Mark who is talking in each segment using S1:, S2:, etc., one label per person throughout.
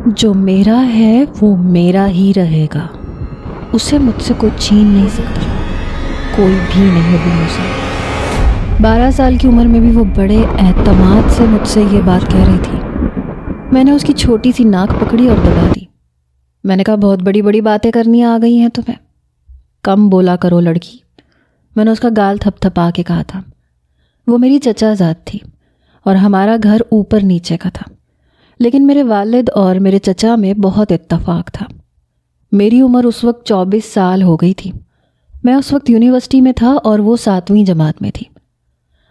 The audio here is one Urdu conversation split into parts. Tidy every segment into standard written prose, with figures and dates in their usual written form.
S1: جو میرا ہے وہ میرا ہی رہے گا، اسے مجھ سے کوئی چھین نہیں سکتا، کوئی بھی نہیں ابو موسیٰ۔ 12 سال کی عمر میں بھی وہ بڑے اعتماد سے مجھ سے یہ بات کہہ رہی تھی۔ میں نے اس کی چھوٹی سی ناک پکڑی اور دبا دی۔ میں نے کہا بہت بڑی بڑی باتیں کرنی آ گئی ہیں تمہیں، کم بولا کرو لڑکی۔ میں نے اس کا گال تھپ تھپا کے کہا تھا۔ وہ میری چچا زاد تھی اور ہمارا گھر اوپر نیچے کا تھا، لیکن میرے والد اور میرے چچا میں بہت اتفاق تھا۔ میری عمر اس وقت 24 سال ہو گئی تھی۔ میں اس وقت یونیورسٹی میں تھا اور وہ 7ویں جماعت میں تھی۔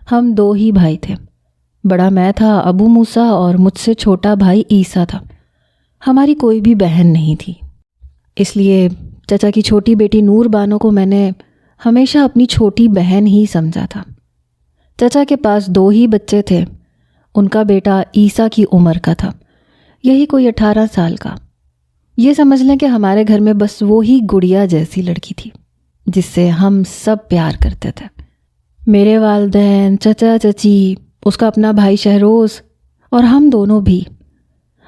S1: ہم 2 ہی بھائی تھے، بڑا میں تھا ابو موسیٰ اور مجھ سے چھوٹا بھائی عیسیٰ تھا۔ ہماری کوئی بھی بہن نہیں تھی، اس لیے چچا کی چھوٹی بیٹی نور بانو کو میں نے ہمیشہ اپنی چھوٹی بہن ہی سمجھا تھا۔ چچا کے پاس 2 ہی بچے تھے، ان کا بیٹا عیسیٰ کی عمر کا تھا، یہی کوئی 18 سال کا۔ یہ سمجھ لیں کہ ہمارے گھر میں بس وہی گڑیا جیسی لڑکی تھی جس سے ہم سب پیار کرتے تھے۔ میرے والدین، چچا چچی، اس کا اپنا بھائی شہروز اور ہم دونوں بھی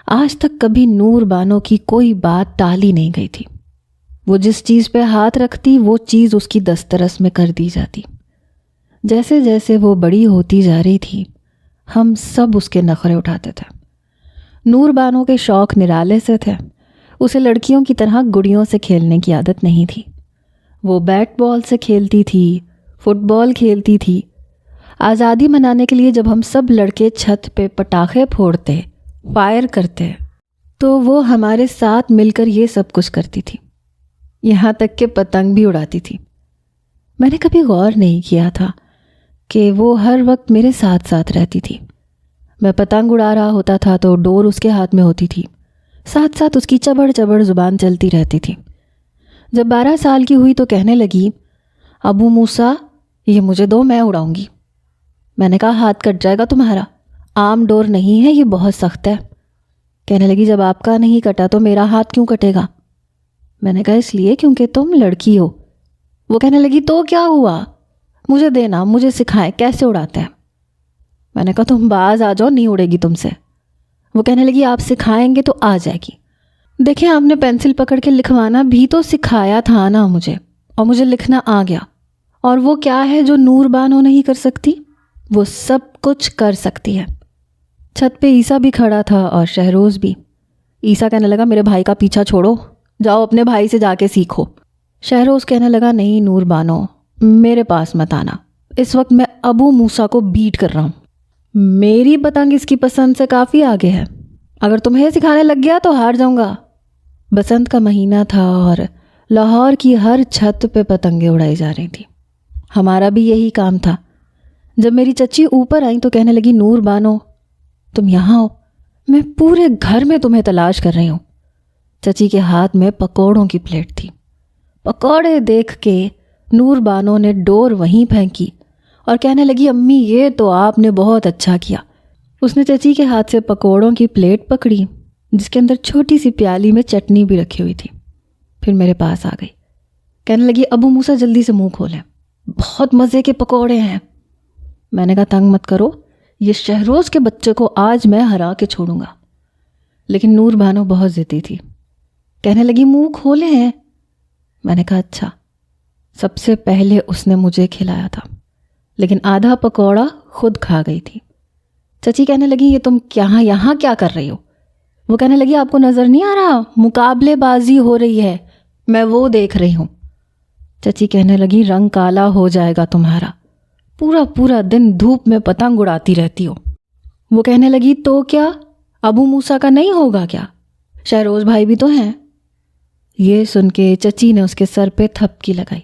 S1: آج تک کبھی نور بانو کی کوئی بات ٹالی نہیں گئی تھی۔ وہ جس چیز پہ ہاتھ رکھتی وہ چیز اس کی دسترس میں کر دی جاتی۔ جیسے جیسے وہ بڑی ہوتی جا رہی تھی ہم سب اس کے نخرے اٹھاتے تھے۔ نور بانو کے شوق نرالے سے تھے، اسے لڑکیوں کی طرح گڑیوں سے کھیلنے کی عادت نہیں تھی۔ وہ بیٹ بال سے کھیلتی تھی، فٹ بال کھیلتی تھی۔ آزادی منانے کے لیے جب ہم سب لڑکے چھت پہ پٹاخے پھوڑتے، فائر کرتے، تو وہ ہمارے ساتھ مل کر یہ سب کچھ کرتی تھی، یہاں تک کہ پتنگ بھی اڑاتی تھی۔ میں نے کبھی غور نہیں کیا تھا کہ وہ ہر وقت میرے ساتھ ساتھ رہتی تھی۔ میں پتنگ اڑا رہا ہوتا تھا تو ڈور اس کے ہاتھ میں ہوتی تھی، ساتھ ساتھ اس کی چبڑ چبڑ زبان چلتی رہتی تھی۔ جب 12 سال کی ہوئی تو کہنے لگی، ابو موسیٰ یہ مجھے دو، میں اڑاؤں گی۔ میں نے کہا ہاتھ کٹ جائے گا تمہارا، عام ڈور نہیں ہے، یہ بہت سخت ہے۔ کہنے لگی جب آپ کا نہیں کٹا تو میرا ہاتھ کیوں کٹے گا؟ میں نے کہا اس لیے کیونکہ تم لڑکی ہو۔ وہ کہنے لگی تو کیا ہوا، مجھے دینا، مجھے سکھائیں کیسے اڑاتے ہیں۔ میں نے کہا تم باز آ جاؤ، نہیں اڑے گی تم سے۔ وہ کہنے لگی آپ سکھائیں گے تو آ جائے گی۔ دیکھیں آپ نے پینسل پکڑ کے لکھوانا بھی تو سکھایا تھا نا مجھے، اور مجھے لکھنا آ گیا۔ اور وہ کیا ہے جو نور بانو نہیں کر سکتی؟ وہ سب کچھ کر سکتی ہے۔ چھت پہ عیسیٰ بھی کھڑا تھا اور شہروز بھی۔ عیسیٰ کہنے لگا میرے بھائی کا پیچھا چھوڑو، جاؤ اپنے بھائی سے جا کے سیکھو۔ شہروز کہنے لگا نہیں نور بانو، میرے پاس مت آنا، اس وقت میں ابو موسیٰ کو بیٹ کر رہا ہوں۔ میری پتنگ اس کی پسند سے کافی آگے ہے، اگر تمہیں سکھانے لگ گیا تو ہار جاؤں گا۔ بسنت کا مہینہ تھا اور لاہور کی ہر چھت پہ پتنگیں اڑائی جا رہی تھیں۔ ہمارا بھی یہی کام تھا۔ جب میری چچی اوپر آئیں تو کہنے لگی نور بانو تم یہاں ہو، میں پورے گھر میں تمہیں تلاش کر رہی ہوں۔ چچی کے ہاتھ میں پکوڑوں کی پلیٹ تھی۔ پکوڑے دیکھ کے نور بانو نے ڈور وہیں پھینکی اور کہنے لگی امی یہ تو آپ نے بہت اچھا کیا۔ اس نے چچی کے ہاتھ سے پکوڑوں کی پلیٹ پکڑی جس کے اندر چھوٹی سی پیالی میں چٹنی بھی رکھی ہوئی تھی، پھر میرے پاس آ گئی۔ کہنے لگی ابو موسیٰ جلدی سے منہ کھولیں، بہت مزے کے پکوڑے ہیں۔ میں نے کہا تنگ مت کرو، یہ شہروز کے بچے کو آج میں ہرا کے چھوڑوں گا۔ لیکن نور بانو بہت ضدی تھی، کہنے لگی منہ کھولے ہیں۔ میں نے کہا اچھا۔ سب سے پہلے اس نے مجھے کھلایا تھا، لیکن آدھا پکوڑا خود کھا گئی تھی۔ چچی کہنے لگی یہ تم یہاں کیا کر رہی ہو؟ وہ کہنے لگی آپ کو نظر نہیں آ رہا مقابلے بازی ہو رہی ہے، میں وہ دیکھ رہی ہوں۔ چچی کہنے لگی رنگ کالا ہو جائے گا تمہارا، پورا دن دھوپ میں پتنگ اڑاتی رہتی ہو۔ وہ کہنے لگی تو کیا ابو موسیٰ کا نہیں ہوگا کیا؟ شہروز بھائی بھی تو ہیں۔ یہ سن کے چچی نے اس کے سر پہ تھپکی لگائی۔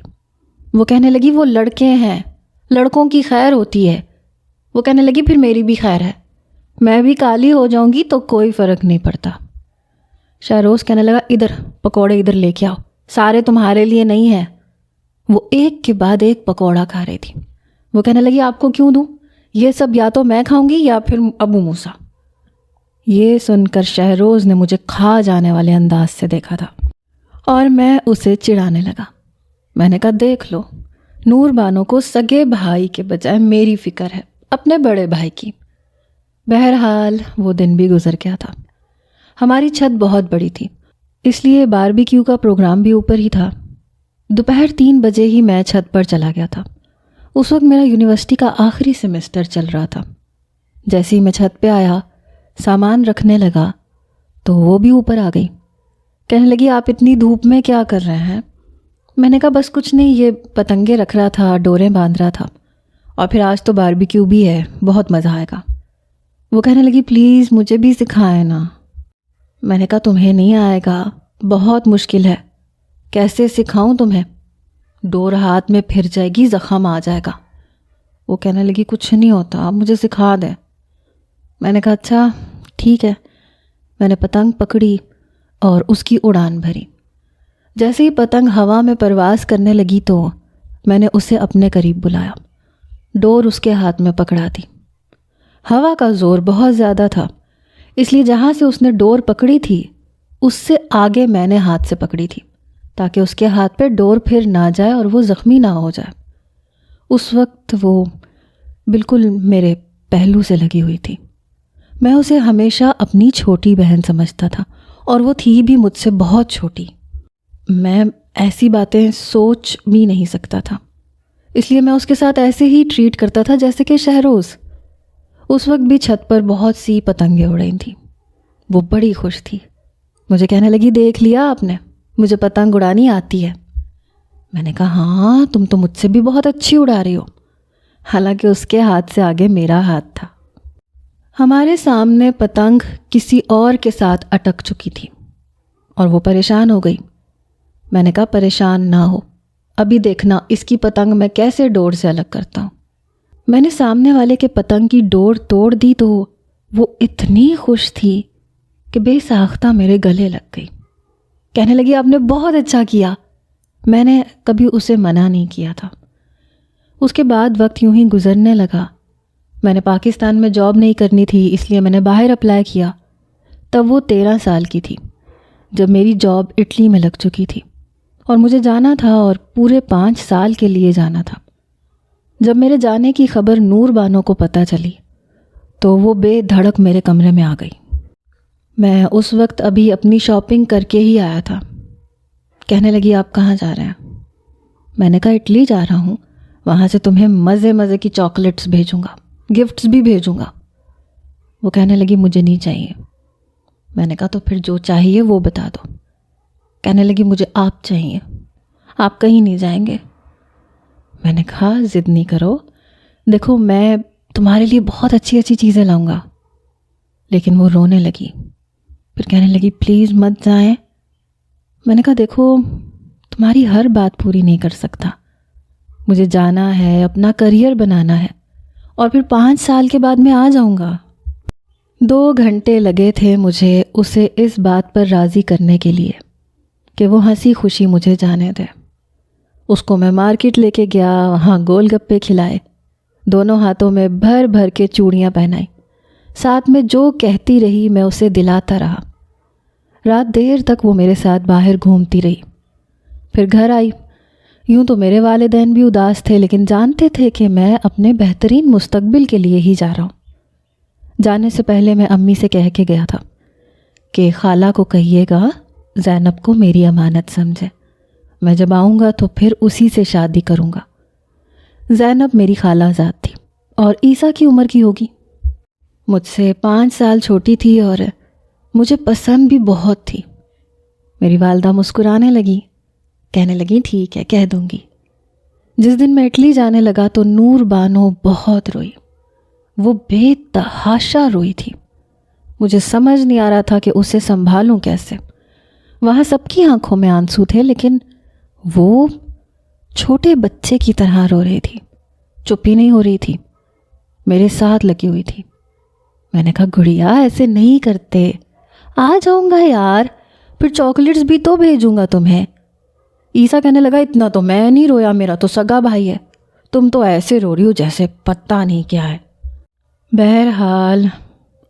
S1: وہ کہنے لگی وہ لڑکے ہیں، لڑکوں کی خیر ہوتی ہے۔ وہ کہنے لگی پھر میری بھی خیر ہے، میں بھی کالی ہو جاؤں گی تو کوئی فرق نہیں پڑتا۔ شہروز کہنے لگا ادھر پکوڑے ادھر لے کے آؤ، سارے تمہارے لیے نہیں ہیں۔ وہ ایک کے بعد ایک پکوڑا کھا رہی تھی۔ وہ کہنے لگی آپ کو کیوں دوں، یہ سب یا تو میں کھاؤں گی یا پھر ابو موسیٰ۔ یہ سن کر شہروز نے مجھے کھا جانے والے انداز سے دیکھا تھا اور میں اسے چڑھانے لگا۔ میں نے کہا دیکھ لو، نور بانو کو سگے بھائی کے بجائے میری فکر ہے، اپنے بڑے بھائی کی۔ بہرحال وہ دن بھی گزر گیا تھا۔ ہماری چھت بہت بڑی تھی، اس لیے باربیکیو کا پروگرام بھی اوپر ہی تھا۔ دوپہر 3 بجے ہی میں چھت پر چلا گیا تھا۔ اس وقت میرا یونیورسٹی کا آخری سیمسٹر چل رہا تھا۔ جیسے ہی میں چھت پہ آیا، سامان رکھنے لگا تو وہ بھی اوپر آ گئی۔ کہنے لگی آپ اتنی دھوپ میں کیا کر رہے ہیں؟ میں نے کہا بس کچھ نہیں، یہ پتنگیں رکھ رہا تھا، ڈوریں باندھ رہا تھا، اور پھر آج تو باربیکیو بھی ہے، بہت مزہ آئے گا۔ وہ کہنے لگی پلیز مجھے بھی سکھائیں نا۔ میں نے کہا تمہیں نہیں آئے گا، بہت مشکل ہے، کیسے سکھاؤں تمہیں؟ ڈور ہاتھ میں پھر جائے گی، زخم آ جائے گا۔ وہ کہنے لگی کچھ نہیں ہوتا، آپ مجھے سکھا دیں۔ میں نے کہا اچھا ٹھیک ہے۔ میں نے پتنگ پکڑی اور اس کی اڑان بھری۔ جیسے ہی پتنگ ہوا میں پرواز کرنے لگی تو میں نے اسے اپنے قریب بلایا، ڈور اس کے ہاتھ میں پکڑا دی۔ ہوا کا زور بہت زیادہ تھا، اس لیے جہاں سے اس نے ڈور پکڑی تھی اس سے آگے میں نے ہاتھ سے پکڑی تھی تاکہ اس کے ہاتھ پہ ڈور پھر نہ جائے اور وہ زخمی نہ ہو جائے۔ اس وقت وہ بالکل میرے پہلو سے لگی ہوئی تھی۔ میں اسے ہمیشہ اپنی چھوٹی بہن سمجھتا تھا اور وہ تھی بھی مجھ سے بہت چھوٹی۔ میں ایسی باتیں سوچ بھی نہیں سکتا تھا، اس لیے میں اس کے ساتھ ایسے ہی ٹریٹ کرتا تھا جیسے کہ شہروز۔ اس وقت بھی چھت پر بہت سی پتنگیں اڑ رہی تھیں۔ وہ بڑی خوش تھی، مجھے کہنے لگی دیکھ لیا آپ نے، مجھے پتنگ اڑانی آتی ہے۔ میں نے کہا ہاں تم تو مجھ سے بھی بہت اچھی اڑا رہی ہو، حالانکہ اس کے ہاتھ سے آگے میرا ہاتھ تھا۔ ہمارے سامنے پتنگ کسی اور کے ساتھ اٹک چکی تھی اور وہ پریشان ہو گئی۔ میں نے کہا پریشان نہ ہو، ابھی دیکھنا اس کی پتنگ میں کیسے ڈور سے الگ کرتا ہوں۔ میں نے سامنے والے کے پتنگ کی ڈور توڑ دی تو وہ اتنی خوش تھی کہ بے ساختہ میرے گلے لگ گئی۔ کہنے لگی آپ نے بہت اچھا کیا۔ میں نے کبھی اسے منع نہیں کیا تھا۔ اس کے بعد وقت یوں ہی گزرنے لگا۔ میں نے پاکستان میں جاب نہیں کرنی تھی، اس لیے میں نے باہر اپلائی کیا۔ تب وہ 13 سال کی تھی جب میری جاب اٹلی میں لگ چکی تھی اور مجھے جانا تھا اور پورے 5 سال کے لیے جانا تھا۔ جب میرے جانے کی خبر نور بانو کو پتہ چلی تو وہ بے دھڑک میرے کمرے میں آ گئی۔ میں اس وقت ابھی اپنی شاپنگ کر کے ہی آیا تھا۔ کہنے لگی آپ کہاں جا رہے ہیں؟ میں نے کہا اٹلی جا رہا ہوں، وہاں سے تمہیں مزے مزے کی چاکلیٹس بھیجوں گا، گفٹس بھی بھیجوں گا۔ وہ کہنے لگی مجھے نہیں چاہیے۔ میں نے کہا تو پھر جو چاہیے وہ بتا دو۔ کہنے لگی مجھے آپ چاہیے، آپ کہیں نہیں جائیں گے۔ میں نے کہا ضد نہیں کرو، دیکھو میں تمہارے لیے بہت اچھی اچھی چیزیں لاؤں گا۔ لیکن وہ رونے لگی، پھر کہنے لگی پلیز مت جائیں۔ میں نے کہا دیکھو تمہاری ہر بات پوری نہیں کر سکتا، مجھے جانا ہے، اپنا کریئر بنانا ہے، اور پھر 5 سال کے بعد میں آ جاؤں گا۔ 2 گھنٹے لگے تھے مجھے اسے اس بات پر راضی کرنے کے لیے کہ وہ ہنسی خوشی مجھے جانے دے۔ اس کو میں مارکیٹ لے کے گیا، وہاں گول گپے کھلائے، دونوں ہاتھوں میں بھر بھر کے چوڑیاں پہنائی، ساتھ میں جو کہتی رہی میں اسے دلاتا رہا۔ رات دیر تک وہ میرے ساتھ باہر گھومتی رہی، پھر گھر آئی۔ یوں تو میرے والدین بھی اداس تھے، لیکن جانتے تھے کہ میں اپنے بہترین مستقبل کے لیے ہی جا رہا ہوں۔ جانے سے پہلے میں امی سے کہہ کے گیا تھا کہ خالہ کو کہیے گا زینب کو میری امانت سمجھے، میں جب آؤں گا تو پھر اسی سے شادی کروں گا۔ زینب میری خالہ زاد تھی اور عیسیٰ کی عمر کی ہوگی، مجھ سے 5 سال چھوٹی تھی اور مجھے پسند بھی بہت تھی۔ میری والدہ مسکرانے لگی، کہنے لگی ٹھیک ہے کہہ دوں گی۔ جس دن میں اٹلی جانے لگا تو نور بانو بہت روئی، وہ بے تحاشا روئی تھی۔ مجھے سمجھ نہیں آ رہا تھا کہ اسے سنبھالوں کیسے۔ وہاں سب کی آنکھوں میں آنسو تھے، لیکن وہ چھوٹے بچے کی طرح رو رہی تھی، چپ ہی نہیں ہو رہی تھی، میرے ساتھ لگی ہوئی تھی۔ میں نے کہا گڑیا ایسے نہیں کرتے، آ جاؤں گا یار، پھر چاکلیٹس بھی تو بھیجوں گا تمہیں۔ عیسیٰ کہنے لگا اتنا تو میں نہیں رویا، میرا تو سگا بھائی ہے، تم تو ایسے رو رہی ہو جیسے پتہ نہیں کیا ہے۔ بہرحال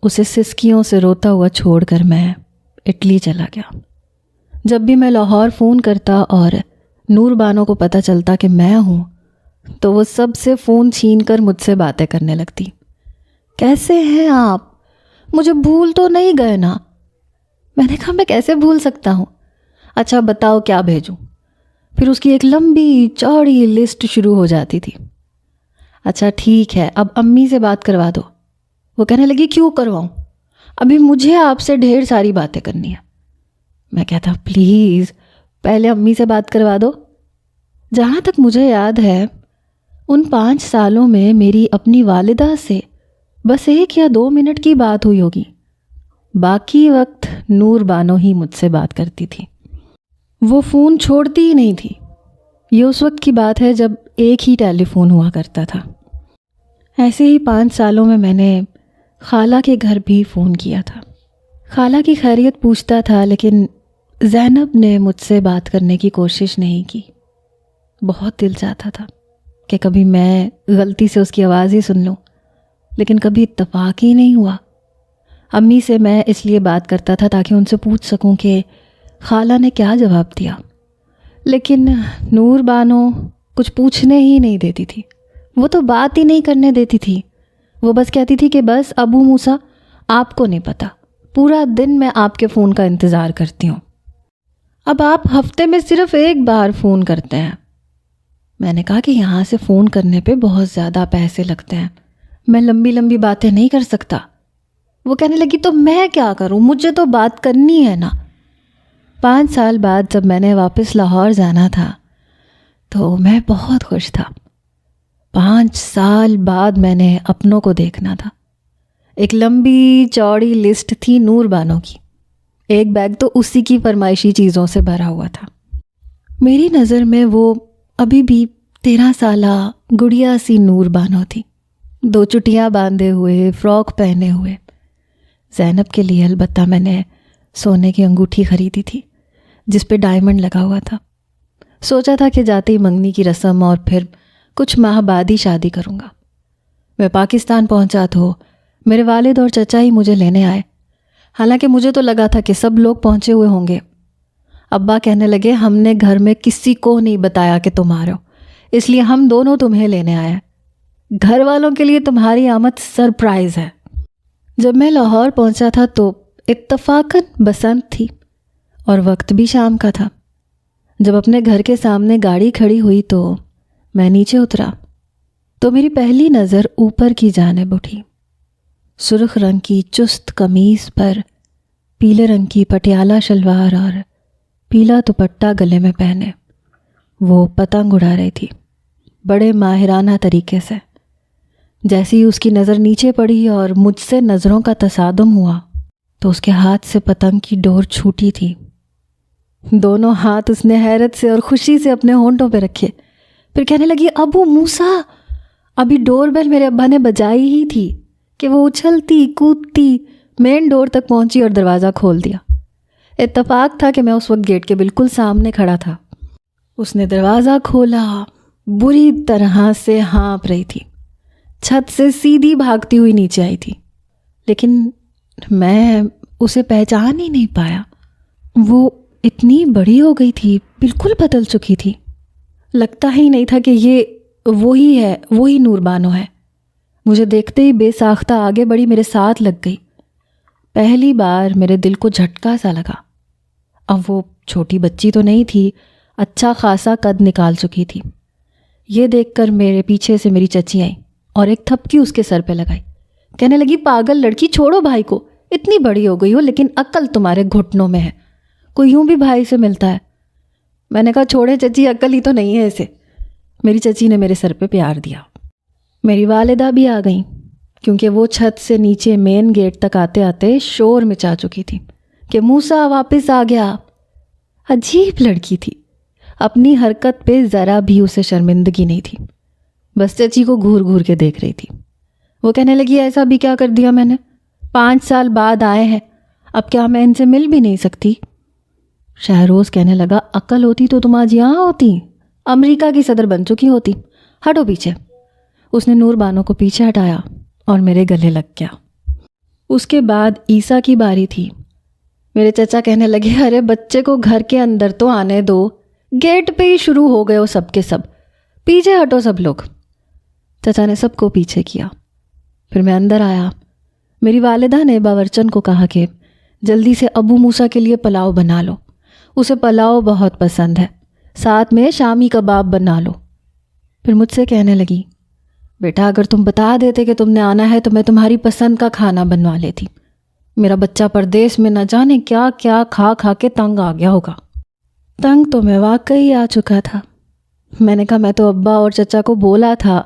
S1: اسے سسکیوں سے روتا ہوا چھوڑ کر میں اٹلی چلا گیا۔ جب بھی میں لاہور فون کرتا اور نور بانو کو پتہ چلتا کہ میں ہوں تو وہ سب سے فون چھین کر مجھ سے باتیں کرنے لگتی۔ کیسے ہیں آپ؟ مجھے بھول تو نہیں گئے نا؟ میں نے کہا میں کیسے بھول سکتا ہوں؟ اچھا بتاؤ کیا بھیجوں؟ پھر اس کی ایک لمبی چوڑی لسٹ شروع ہو جاتی تھی۔ اچھا ٹھیک ہے، اب امی سے بات کروا دو۔ وہ کہنے لگی کیوں کرواؤں؟ ابھی مجھے آپ سے ڈھیر ساری باتیں کرنی ہیں۔ میں کہتا پلیز پہلے امی سے بات کروا دو۔ جہاں تک مجھے یاد ہے ان 5 سالوں میں میری اپنی والدہ سے بس 1 یا 2 منٹ کی بات ہوئی ہوگی، باقی وقت نور بانو ہی مجھ سے بات کرتی تھی۔ وہ فون چھوڑتی ہی نہیں تھی۔ یہ اس وقت کی بات ہے جب ایک ہی ٹیلی فون ہوا کرتا تھا۔ ایسے ہی 5 سالوں میں نے خالہ کے گھر بھی فون کیا تھا۔ خالہ کی خیریت پوچھتا تھا، لیکن زینب نے مجھ سے بات کرنے کی کوشش نہیں کی۔ بہت دل چاہتا تھا کہ کبھی میں غلطی سے اس کی آواز ہی سن لوں، لیکن کبھی اتفاق ہی نہیں ہوا۔ امی سے میں اس لیے بات کرتا تھا تاکہ ان سے پوچھ سکوں کہ خالہ نے کیا جواب دیا، لیکن نور بانو کچھ پوچھنے ہی نہیں دیتی تھی۔ وہ تو بات ہی نہیں کرنے دیتی تھی۔ وہ بس کہتی تھی کہ بس ابو موسیٰ آپ کو نہیں پتہ، پورا دن میں آپ کے فون کا انتظار کرتی ہوں، اب آپ ہفتے میں صرف 1 بار فون کرتے ہیں۔ میں نے کہا کہ یہاں سے فون کرنے پہ بہت زیادہ پیسے لگتے ہیں، میں لمبی لمبی باتیں نہیں کر سکتا۔ وہ کہنے لگی تو میں کیا کروں، مجھے تو بات کرنی ہے نا۔ 5 سال بعد جب میں نے واپس لاہور جانا تھا تو میں بہت خوش تھا۔ 5 سال بعد میں نے اپنوں کو دیکھنا تھا۔ ایک لمبی چوڑی لسٹ تھی نور بانو کی، ایک بیگ تو اسی کی فرمائشی چیزوں سے بھرا ہوا تھا۔ میری نظر میں وہ ابھی بھی 13 سالہ گڑیا سی نور بانو تھی، 2 چٹیاں باندھے ہوئے، فراک پہنے ہوئے۔ زینب کے لیے البتہ میں نے سونے کی انگوٹھی خریدی تھی جس پہ ڈائمنڈ لگا ہوا تھا۔ سوچا تھا کہ جاتے ہی منگنی کی رسم اور پھر کچھ ماہ بعد ہی شادی کروں گا۔ میں پاکستان پہنچا تو میرے والد اور چچا ہی مجھے لینے آئے، حالانکہ مجھے تو لگا تھا کہ سب لوگ پہنچے ہوئے ہوں گے۔ ابا کہنے لگے ہم نے گھر میں کسی کو نہیں بتایا کہ تم آ رہے ہو، اس لیے ہم دونوں تمہیں لینے آئے ہیں۔ گھر والوں کے لیے تمہاری آمد سرپرائز ہے۔ جب میں لاہور پہنچا تھا تو اتفاقاً بسنت تھی اور وقت بھی شام کا تھا۔ جب اپنے گھر کے سامنے گاڑی کھڑی ہوئی تو میں نیچے اترا تو میری پہلی نظر اوپر کی جانب اٹھی۔ سرخ رنگ کی چست قمیص پر پیلے رنگ کی پٹیالہ شلوار اور پیلا دوپٹہ گلے میں پہنے وہ پتنگ اڑا رہی تھی، بڑے ماہرانہ طریقے سے۔ جیسی ہی اس کی نظر نیچے پڑی اور مجھ سے نظروں کا تصادم ہوا تو اس کے ہاتھ سے پتنگ کی ڈور چھوٹی تھی۔ دونوں ہاتھ اس نے حیرت سے اور خوشی سے اپنے ہونٹوں پہ رکھے، پھر کہنے لگی ابو موسیٰ، ابھی ڈور بیل میرے ابا نے بجائی ہی تھی کہ وہ اچھلتی کودتی مین ڈور تک پہنچی اور دروازہ کھول دیا۔ اتفاق تھا کہ میں اس وقت گیٹ کے بالکل سامنے کھڑا تھا۔ اس نے دروازہ کھولا، بری طرح سے ہانپ رہی تھی، چھت سے سیدھی بھاگتی ہوئی نیچے آئی تھی، لیکن میں اسے پہچان ہی نہیں پایا۔ وہ اتنی بڑی ہو گئی تھی، بالکل بدل چکی تھی، لگتا ہی نہیں تھا کہ یہ وہی ہے، وہی نور بانو ہے۔ مجھے دیکھتے ہی بے ساختہ آگے بڑھی، میرے ساتھ لگ گئی۔ پہلی بار میرے دل کو جھٹکا سا لگا۔ اب وہ چھوٹی بچی تو نہیں تھی، اچھا خاصا قد نکال چکی تھی۔ یہ دیکھ کر میرے پیچھے سے میری چچی آئی اور ایک تھپکی اس کے سر پہ لگائی، کہنے لگی پاگل لڑکی، چھوڑو بھائی کو، اتنی بڑی ہو گئی ہو لیکن عقل تمہارے گھٹنوں میں ہے، کوئی یوں بھی بھائی سے ملتا ہے؟ میں نے کہا چھوڑے چچی، عقل ہی تو نہیں ہے اسے۔ میری چچی نے میرے سر پہ پیار دیا۔ میری والدہ بھی آ گئیں کیونکہ وہ چھت سے نیچے مین گیٹ تک آتے آتے شور مچا چکی تھی کہ موسیٰ واپس آ گیا۔ عجیب لڑکی تھی، اپنی حرکت پہ ذرا بھی اسے شرمندگی نہیں تھی، بس چچی کو گھور گھور کے دیکھ رہی تھی۔ وہ کہنے لگی ایسا بھی کیا کر دیا میں نے، 5 سال بعد آئے ہیں، اب کیا میں ان سے مل بھی نہیں سکتی؟ شہروز کہنے لگا عقل ہوتی تو تم آج یہاں ہوتی، امریکہ کی صدر بن چکی ہوتی، ہٹو پیچھے۔ اس نے نور بانو کو پیچھے ہٹایا اور میرے گلے لگ گیا۔ اس کے بعد عیسیٰ کی باری تھی۔ میرے چچا کہنے لگے ارے بچے کو گھر کے اندر تو آنے دو، گیٹ پہ ہی شروع ہو گئے ہو سب کے سب، پیچھے ہٹو سب لوگ۔ چچا نے سب کو پیچھے کیا، پھر میں اندر آیا۔ میری والدہ نے باورچن کو کہا کہ جلدی سے ابو موسیٰ کے لیے پلاؤ بنا لو، اسے پلاؤ بہت پسند ہے، ساتھ میں شامی کباب بنا لو۔ پھر مجھ سے کہنے لگی، بیٹا اگر تم بتا دیتے کہ تم نے آنا ہے تو میں تمہاری پسند کا کھانا بنوا لیتی۔ میرا بچہ پردیس میں نہ جانے کیا کیا کھا کھا کے تنگ آ گیا ہوگا۔ تنگ تو میں واقعی آ چکا تھا۔ میں نے کہا میں تو ابا اور چچا کو بولا تھا،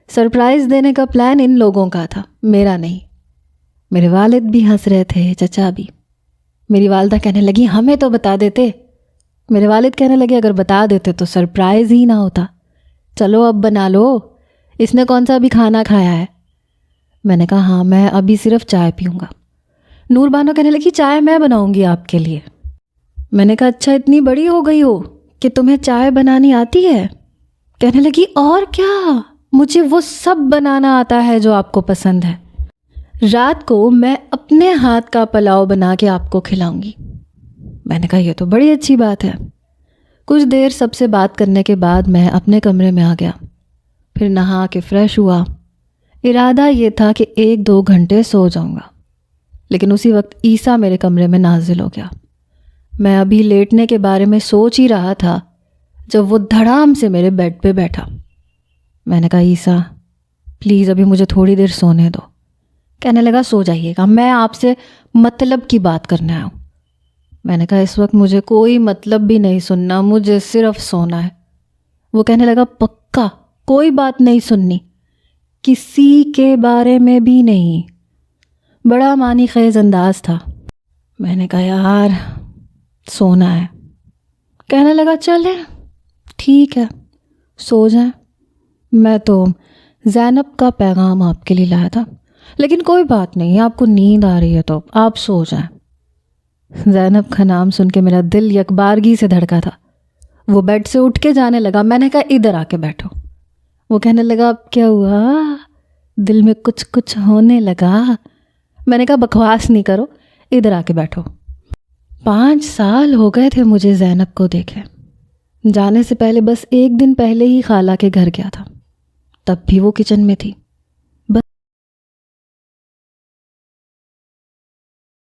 S1: سرپرائز دینے کا پلان ان لوگوں کا تھا، میرا نہیں۔ میرے والد بھی ہنس رہے تھے، چچا بھی۔ میری والدہ کہنے لگی ہمیں تو بتا دیتے۔ میرے والد کہنے لگے اگر بتا دیتے تو سرپرائز ہی نہ ہوتا، چلو اب بنا لو، اس نے کون سا بھی کھانا کھایا ہے۔ میں نے کہا ہاں میں ابھی صرف چائے پیوں گا۔ نور بانو کہنے لگی چائے میں بناؤں گی آپ کے لیے۔ میں نے کہا اچھا اتنی بڑی ہو گئی ہو کہ تمہیں چائے بنانی آتی ہے؟ کہنے لگی اور کیا، مجھے وہ سب بنانا آتا ہے جو آپ کو پسند ہے۔ رات کو میں اپنے ہاتھ کا پلاؤ بنا کے آپ کو کھلاؤں گی۔ میں نے کہا یہ تو بڑی اچھی بات ہے۔ کچھ دیر سب سے بات کرنے کے بعد میں اپنے کمرے میں آ گیا، پھر نہا کے فریش ہوا۔ ارادہ یہ تھا کہ 1-2 گھنٹے سو جاؤں گا، لیکن اسی وقت عیسیٰ میرے کمرے میں نازل ہو گیا۔ میں ابھی لیٹنے کے بارے میں سوچ ہی رہا تھا جب وہ دھڑام سے میرے بیڈ پہ بیٹھا۔ میں نے کہا عیسیٰ پلیز ابھی مجھے تھوڑی دیر سونے دو۔ کہنے لگا سو جائیے گا، میں آپ سے مطلب کی بات کرنے آیا ہوں۔ میں نے کہا اس وقت مجھے کوئی مطلب بھی نہیں سننا، مجھے صرف سونا ہے۔ وہ کہنے لگا پکا کوئی بات نہیں سننی، کسی کے بارے میں بھی نہیں۔ بڑا معنی خیز انداز تھا۔ میں نے کہا یار سونا ہے۔ کہنے لگا چلیں ٹھیک ہے سو جائیں، میں تو زینب کا پیغام آپ کے لیے لایا تھا، لیکن کوئی بات نہیں، آپ کو نیند آ رہی ہے تو آپ سو جائیں۔ زینب کا نام سن کے میرا دل یکبارگی سے دھڑکا تھا۔ وہ بیڈ سے اٹھ کے جانے لگا۔ میں نے کہا ادھر آ کے بیٹھو۔ وہ کہنے لگا اب کیا ہوا، دل میں کچھ کچھ ہونے لگا۔ میں نے کہا بکواس نہیں کرو، ادھر آ کے بیٹھو۔ 5 سال ہو گئے تھے مجھے زینب کو دیکھے۔ جانے سے پہلے بس 1 دن پہلے ہی خالہ کے گھر گیا تھا، تب بھی وہ کچن میں تھی۔